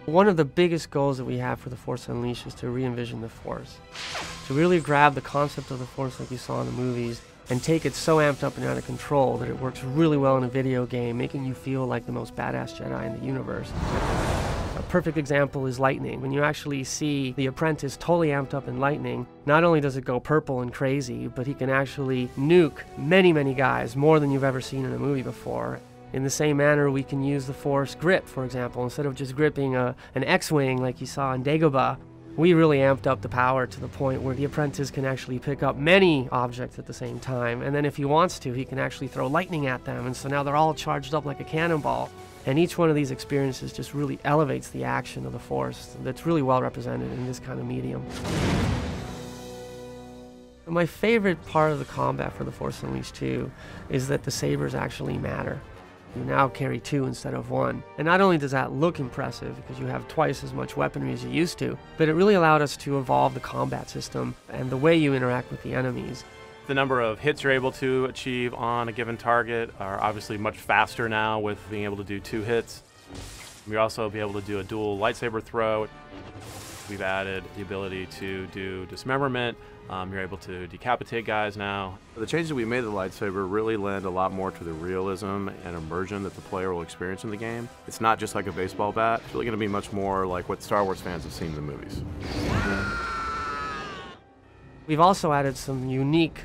One of the biggest goals that we have for The Force Unleashed is to re-envision the Force. To really grab the concept of the Force like you saw in the movies and take it so amped up and out of control that it works really well in a video game, making you feel like the most badass Jedi in the universe. A perfect example is lightning. When you actually see the apprentice totally amped up in lightning, not only does it go purple and crazy, but he can actually nuke many, many guys, more than you've ever seen in a movie before. In the same manner, we can use the Force grip, for example. Instead of just gripping an X-Wing like you saw in Dagobah, we really amped up the power to the point where the apprentice can actually pick up many objects at the same time. And then if he wants to, he can actually throw lightning at them. And so now they're all charged up like a cannonball. And each one of these experiences just really elevates the action of the Force that's really well represented in this kind of medium. My favorite part of the combat for The Force Unleashed 2 is that the sabers actually matter. You now carry 2 instead of 1. And not only does that look impressive because you have twice as much weaponry as you used to, but it really allowed us to evolve the combat system and the way you interact with the enemies. The number of hits you're able to achieve on a given target are obviously much faster now with being able to do 2 hits. You'll also be able to do a dual lightsaber throw. We've added the ability to do dismemberment. You're able to decapitate guys now. The changes we made to the lightsaber really lend a lot more to the realism and immersion that the player will experience in the game. It's not just like a baseball bat. It's really going to be much more like what Star Wars fans have seen in the movies. We've also added some unique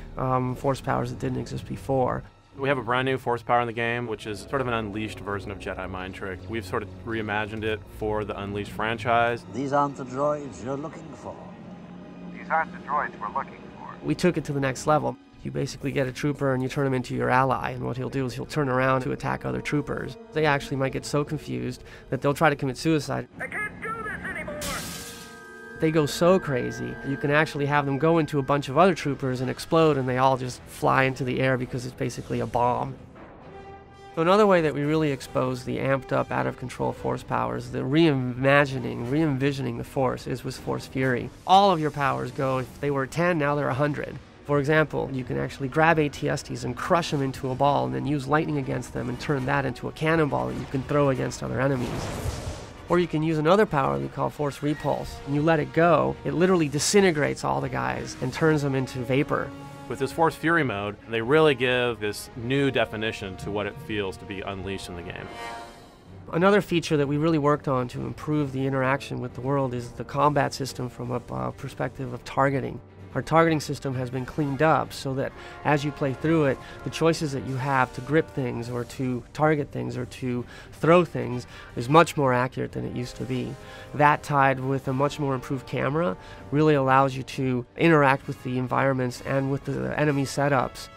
Force powers that didn't exist before. We have a brand new Force power in the game, which is sort of an Unleashed version of Jedi Mind Trick. We've sort of reimagined it for the Unleashed franchise. These aren't the droids you're looking for. These aren't the droids we're looking for. We took it to the next level. You basically get a trooper and you turn him into your ally, and what he'll do is he'll turn around to attack other troopers. They actually might get so confused that they'll try to commit suicide. I can't do this anymore! They go so crazy, you can actually have them go into a bunch of other troopers and explode, and they all just fly into the air because it's basically a bomb. So another way that we really expose the amped up, out of control Force powers, the re-envisioning the Force, is with Force Fury. All of your powers go, if they were 10, now they're 100. For example, you can actually grab AT-STs and crush them into a ball and then use lightning against them and turn that into a cannonball that you can throw against other enemies. Or you can use another power we call Force Repulse. When you let it go, it literally disintegrates all the guys and turns them into vapor. With this Force Fury mode, they really give this new definition to what it feels to be unleashed in the game. Another feature that we really worked on to improve the interaction with the world is the combat system from a perspective of targeting. Our targeting system has been cleaned up so that as you play through it, the choices that you have to grip things or to target things or to throw things is much more accurate than it used to be. That, tied with a much more improved camera, really allows you to interact with the environments and with the enemy setups.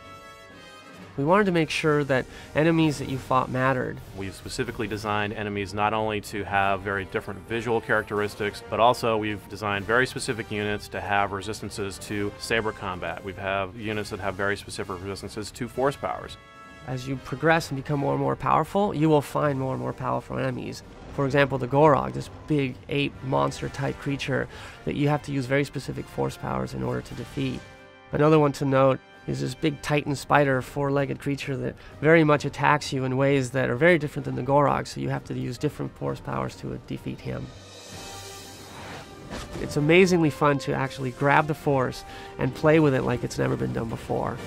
We wanted to make sure that enemies that you fought mattered. We've specifically designed enemies not only to have very different visual characteristics, but also we've designed very specific units to have resistances to saber combat. We have units that have very specific resistances to Force powers. As you progress and become more and more powerful, you will find more and more powerful enemies. For example, the Gorog, this big ape monster type creature that you have to use very specific Force powers in order to defeat. Another one to note is this big Titan spider, 4-legged creature that very much attacks you in ways that are very different than the Gorog, so you have to use different Force powers to defeat him. It's amazingly fun to actually grab the Force and play with it like it's never been done before.